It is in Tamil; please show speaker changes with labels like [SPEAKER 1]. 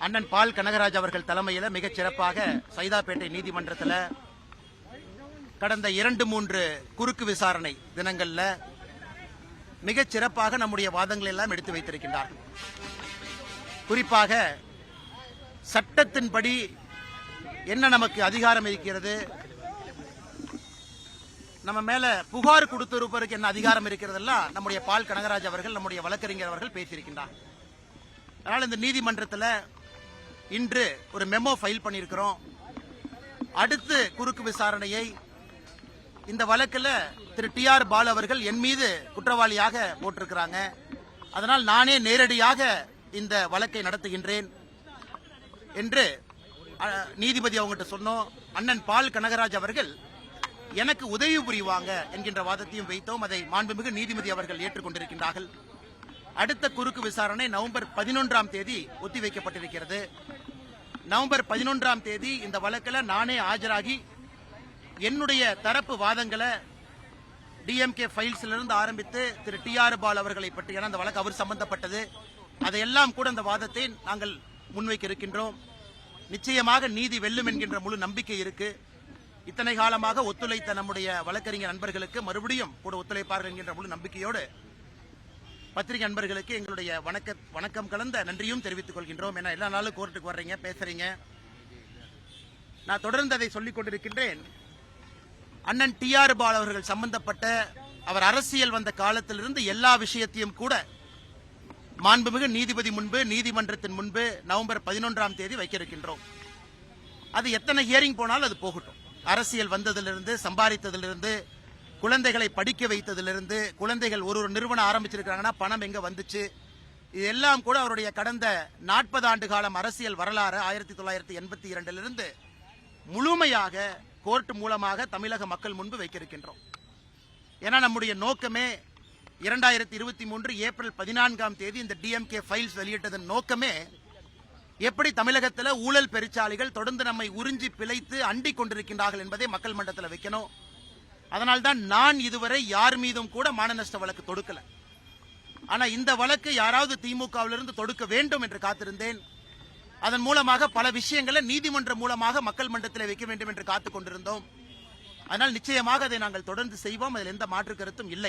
[SPEAKER 1] அண்ணன் பால் கனகராஜ் அவர்கள் தலைமையில் மிகச் சிறப்பாக சைதாப்பேட்டை நீதிமன்றத்தில் கடந்த 2-3 குறுக்கு விசாரணை தினங்கள்ல மிகச் சிறப்பாக நம்முடைய வாதங்கள் எல்லாம் எடுத்து வைத்திருக்கின்றார்கள். குறிப்பாக சட்டத்தின்படி என்ன நமக்கு அதிகாரம் இருக்கிறது, நம்ம மேல புகார் கொடுத்திருப்பதற்கு என்ன அதிகாரம் இருக்கிறதெல்லாம் நம்முடைய பால் கனகராஜ் அவர்கள், நம்முடைய வழக்கறிஞர் அவர்கள் பேசியிருக்கின்றார். அதனால் இந்த நீதிமன்றத்தில் இன்று ஒரு மெமோ ஃபைல் பண்ணியிருக்கிறோம். அடுத்து குறுக்கு விசாரணையை இந்த வழக்கில் திரு டி.ஆர். பாலு அவர்கள் என் மீது குற்றவாளியாக போட்டிருக்கிறாங்க. அதனால் நானே நேரடியாக இந்த வழக்கை நடத்துகின்றேன் என்று நீதிபதி அவங்ககிட்ட சொன்னோம். அண்ணன் பால் கனகராஜ் அவர்கள் எனக்கு உதவி புரிவாங்க என்கின்ற வாதத்தையும் வைத்தோம். அதை மாண்புமிகு நீதிபதி அவர்கள் ஏற்றுக்கொண்டிருக்கின்றார்கள். அடுத்த குறுக்கு விசாரணை நவம்பர் 11ஆம் தேதி ஒத்திவைக்கப்பட்டிருக்கிறது. நவம்பர் 11ஆம் தேதி இந்த வழக்கில் நானே ஆஜராகி என்னுடைய தரப்பு வாதங்களை டிஎம்கே ஃபைல்ஸ்ல இருந்து ஆரம்பித்து திரு டி.ஆர். பாலு அவர்களை பற்றி, அந்த வழக்கு அவர் சம்பந்தப்பட்டது, அதையெல்லாம் கூட அந்த வாதத்தை நாங்கள் முன்வைக்க இருக்கின்றோம். நிச்சயமாக நீதி வெல்லும் என்கின்ற முழு நம்பிக்கை இருக்கு. இத்தனை காலமாக ஒத்துழைத்த நம்முடைய வழக்கறிஞர் நண்பர்களுக்கு மறுபடியும் கூட ஒத்துழைப்பார்கள் என்கின்ற முழு நம்பிக்கையோடு பத்திரிகை நண்பர்களுக்கு எங்களுடைய வணக்கம் கலந்த நன்றியும் தெரிவித்துக் கொள்கின்றோம். ஏன்னா எல்லா நாளும் கோர்ட்டுக்கு வர்றீங்க, பேசுறீங்க. நான் தொடர்ந்து அதை சொல்லிக் கொண்டிருக்கின்றேன். அண்ணன் டி.ஆர். பாலு அவர்கள் சம்பந்தப்பட்ட அவர் அரசியல் வந்த காலத்திலிருந்து எல்லா விஷயத்தையும் கூட மாண்புமிகு நீதிபதி முன்பு, நீதிமன்றத்தின் முன்பு நவம்பர் 11ஆம் தேதி வைக்க இருக்கின்றோம். அது எத்தனை ஹியரிங் போனாலும் அது போகட்டும். அரசியல் வந்ததிலிருந்து, சம்பாதித்ததிலிருந்து, குழந்தைகளை படிக்க வைத்ததிலிருந்து, குழந்தைகள் ஒரு நிறுவனம் ஆரம்பிச்சிருக்காங்கன்னா பணம் எங்க வந்துச்சு, இதெல்லாம் கூட அவருடைய கடந்த 40 ஆண்டு காலம் அரசியல் வரலாறு 1982 முழுமையாக கோர்ட் மூலமாக தமிழக மக்கள் முன்பு வைக்க இருக்கின்றோம். ஏன்னா நம்முடைய நோக்கமே 2023 ஏப்ரல் 14ஆம் தேதி இந்த டிஎம்கே ஃபைல்ஸ் வெளியிட்டதன் நோக்கமே எப்படி தமிழகத்தில் ஊழல் பெருச்சாளிகள் தொடர்ந்து நம்மை உறிஞ்சி பிழைத்து அண்டிக் கொண்டிருக்கின்றார்கள் என்பதை மக்கள் மன்றத்தில் வைக்கணும். அதனால்தான் நான் இதுவரை யார் மீதும் கூட மான நஷ்ட வழக்கு தொடுக்கல. ஆனா இந்த வழக்கு யாராவது திமுகவிலிருந்து தொடுக்க வேண்டும் என்று காத்திருந்தேன். அதன் மூலமாக பல விஷயங்களை நீதிமன்றம் மூலமாக மக்கள் மன்றத்தில் வைக்க வேண்டும் என்று காத்துக் கொண்டிருந்தோம். அதனால் நிச்சயமாக அதை நாங்கள் தொடர்ந்து செய்வோம். அதில் எந்த மாற்று கருத்தும் இல்லை.